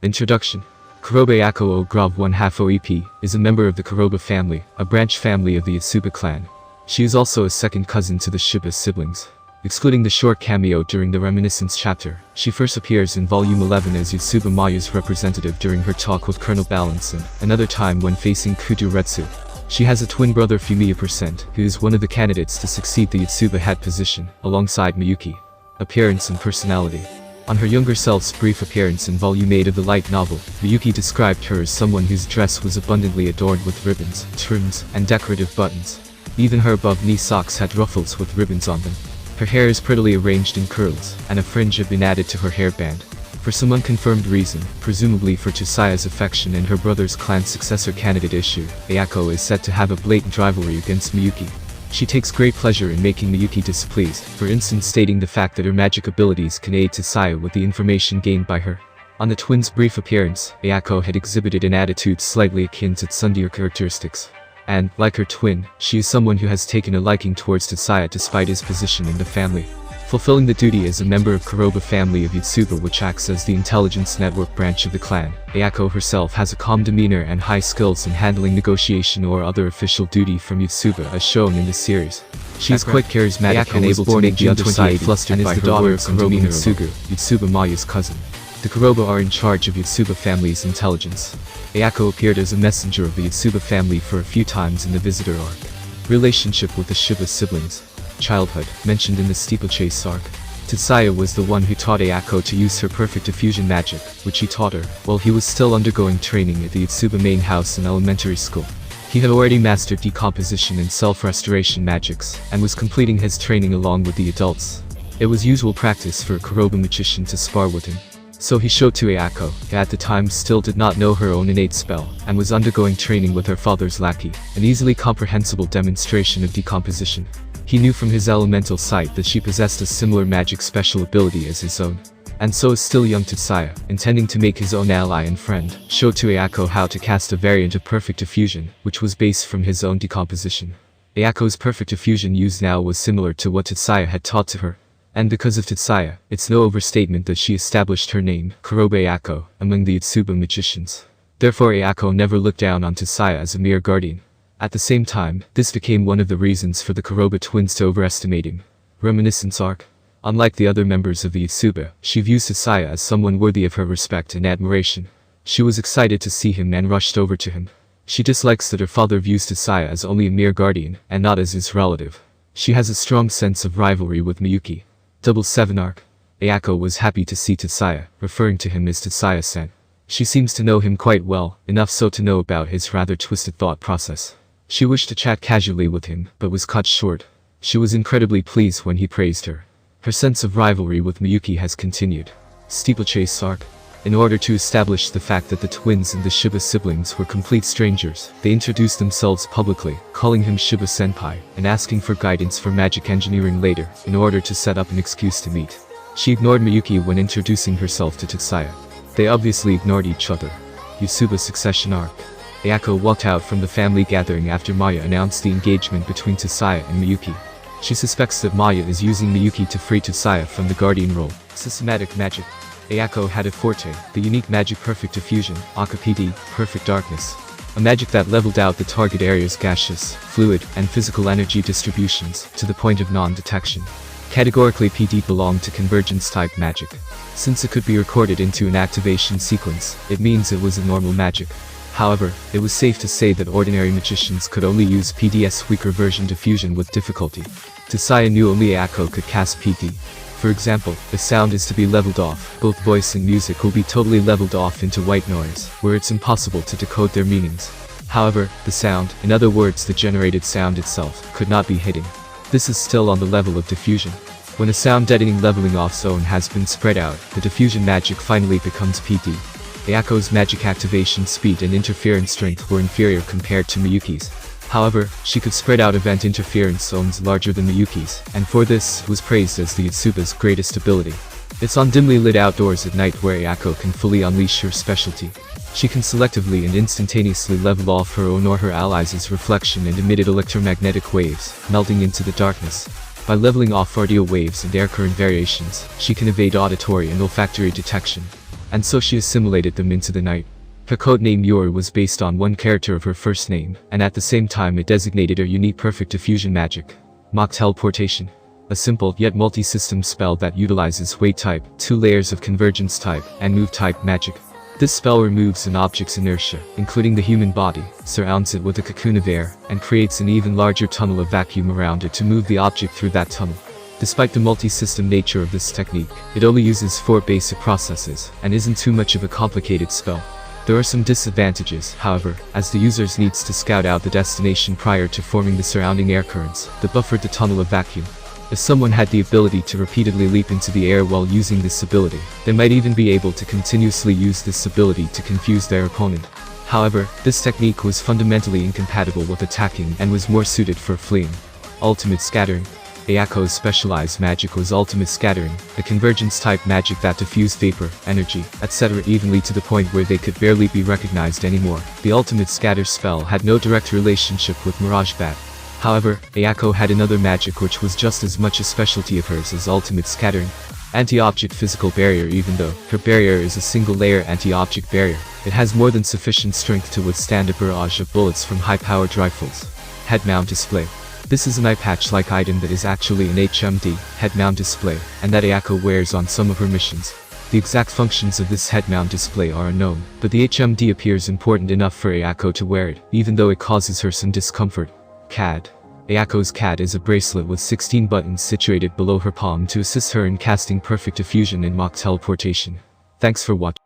Introduction. Kurobe Ayako o Grov 1/2 OEP is a member of the Kurobe family, a branch family of the Yotsuba clan. She is also a second cousin to the Shiba siblings. Excluding the short cameo during the Reminiscence chapter, she first appears in Volume 11 as Yotsuba Mayu's representative during her talk with Colonel Balance and another time when facing Kudo Retsu. She has a twin brother Fumiya%, who is one of the candidates to succeed the Yotsuba head position, alongside Miyuki. Appearance and personality. On her younger self's brief appearance in Volume 8 of the light novel, Miyuki described her as someone whose dress was abundantly adorned with ribbons, trims, and decorative buttons. Even her above-knee socks had ruffles with ribbons on them. Her hair is prettily arranged in curls, and a fringe had been added to her hairband. For some unconfirmed reason, presumably for Tsusaya's affection and her brother's clan successor candidate issue, Ayako is said to have a blatant rivalry against Miyuki. She takes great pleasure in making Miyuki displeased, for instance stating the fact that her magic abilities can aid Tsusaya with the information gained by her. On the twins' brief appearance, Ayako had exhibited an attitude slightly akin to tsundere characteristics. And, like her twin, she is someone who has taken a liking towards Tsusaya despite his position in the family. Fulfilling the duty as a member of Kurobe family of Yotsuba, which acts as the intelligence network branch of the clan, Ayako herself has a calm demeanor and high skills in handling negotiation or other official duty from Yotsuba as shown in the series. She is quite charismatic and able to make the other side flustered and is the daughter of Kurobe Mitsugu, Yotsuba Mayu's cousin. The Kurobe are in charge of Yotsuba family's intelligence. Ayako appeared as a messenger of the Yotsuba family for a few times in the Visitor arc. Relationship with the Shiba siblings. Childhood, mentioned in the Steeplechase arc. Tsusaya was the one who taught Ayako to use her perfect diffusion magic, which he taught her, while he was still undergoing training at the Yotsuba main house in elementary school. He had already mastered decomposition and self-restoration magics, and was completing his training along with the adults. It was usual practice for a Kurobe magician to spar with him. So he showed to Ayako, who at the time still did not know her own innate spell, and was undergoing training with her father's lackey, an easily comprehensible demonstration of decomposition. He knew from his elemental sight that she possessed a similar magic special ability as his own. And so a still young Tsusaya, intending to make his own ally and friend, showed to Ayako how to cast a variant of perfect diffusion, which was based from his own decomposition. Ayako's perfect diffusion used now was similar to what Tsusaya had taught to her. And because of Tsusaya, it's no overstatement that she established her name, Kurobe Ayako, among the Yotsuba magicians. Therefore Ayako never looked down on Tsusaya as a mere guardian. At the same time, this became one of the reasons for the Kurobe twins to overestimate him. Reminiscence arc. Unlike the other members of the Yotsuba, she views Tsusaya as someone worthy of her respect and admiration. She was excited to see him and rushed over to him. She dislikes that her father views Tsusaya as only a mere guardian, and not as his relative. She has a strong sense of rivalry with Miyuki. 7 arc. Ayako was happy to see Tsusaya, referring to him as Tsusaya-san. She seems to know him quite well, enough so to know about his rather twisted thought process. She wished to chat casually with him, but was cut short. She was incredibly pleased when he praised her. Her sense of rivalry with Miyuki has continued. Steeplechase arc. In order to establish the fact that the twins and the Shiba siblings were complete strangers, they introduced themselves publicly, calling him Shiba-senpai, and asking for guidance for magic engineering later, in order to set up an excuse to meet. She ignored Miyuki when introducing herself to Tsusaya. They obviously ignored each other. Yotsuba succession arc. Ayako walked out from the family gathering after Maya announced the engagement between Tsusaya and Miyuki. She suspects that Maya is using Miyuki to free Tsusaya from the guardian role. Systematic magic. Ayako had a forte, the unique magic Perfect Diffusion, aka PD, Perfect Darkness. A magic that leveled out the target area's gaseous, fluid, and physical energy distributions, to the point of non-detection. Categorically PD belonged to convergence-type magic. Since it could be recorded into an activation sequence, it means it was a normal magic. However, it was safe to say that ordinary magicians could only use PD's weaker version diffusion with difficulty. Tsusaya knew only Ayako could cast PD. For example, if sound is to be leveled off, both voice and music will be totally leveled off into white noise, where it's impossible to decode their meanings. However, the sound, in other words the generated sound itself, could not be hidden. This is still on the level of diffusion. When a sound deadening leveling off zone has been spread out, the diffusion magic finally becomes PD. Ayako's magic activation speed and interference strength were inferior compared to Miyuki's. However, she could spread out event interference zones larger than Miyuki's, and for this, was praised as the Yotsuba's greatest ability. It's on dimly lit outdoors at night where Ayako can fully unleash her specialty. She can selectively and instantaneously level off her own or her allies' reflection and emitted electromagnetic waves, melting into the darkness. By leveling off audio waves and air current variations, she can evade auditory and olfactory detection. and so she assimilated them into the night. Her codename Yor was based on one character of her first name, and at the same time it designated her unique perfect diffusion magic, Mach Teleportation. A simple yet multi-system spell that utilizes weight type, 2 layers of convergence type, and move type magic. This spell removes an object's inertia, including the human body, surrounds it with a cocoon of air, and creates an even larger tunnel of vacuum around it to move the object through that tunnel. Despite the multi-system nature of this technique, it only uses 4 basic processes, and isn't too much of a complicated spell. There are some disadvantages, however, as the user needs to scout out the destination prior to forming the surrounding air currents that buffered the tunnel of vacuum. If someone had the ability to repeatedly leap into the air while using this ability, they might even be able to continuously use this ability to confuse their opponent. However, this technique was fundamentally incompatible with attacking and was more suited for fleeing. Ultimate Scattering. Ayako's specialized magic was Ultimate Scattering, a convergence-type magic that diffused vapor, energy, etc. evenly to the point where they could barely be recognized anymore. The Ultimate Scatter spell had no direct relationship with Mirage Bat. However, Ayako had another magic which was just as much a specialty of hers as Ultimate Scattering. Anti-object physical barrier. Even though her barrier is a single-layer anti-object barrier, it has more than sufficient strength to withstand a barrage of bullets from high-powered rifles. Head Mount Display. This is an eye patch-like item that is actually an HMD, head mount display, and that Ayako wears on some of her missions. The exact functions of this head mount display are unknown, but the HMD appears important enough for Ayako to wear it, even though it causes her some discomfort. CAD. Ayako's CAD is a bracelet with 16 buttons situated below her palm to assist her in casting perfect diffusion and Mach Teleportation. Thanks for watching.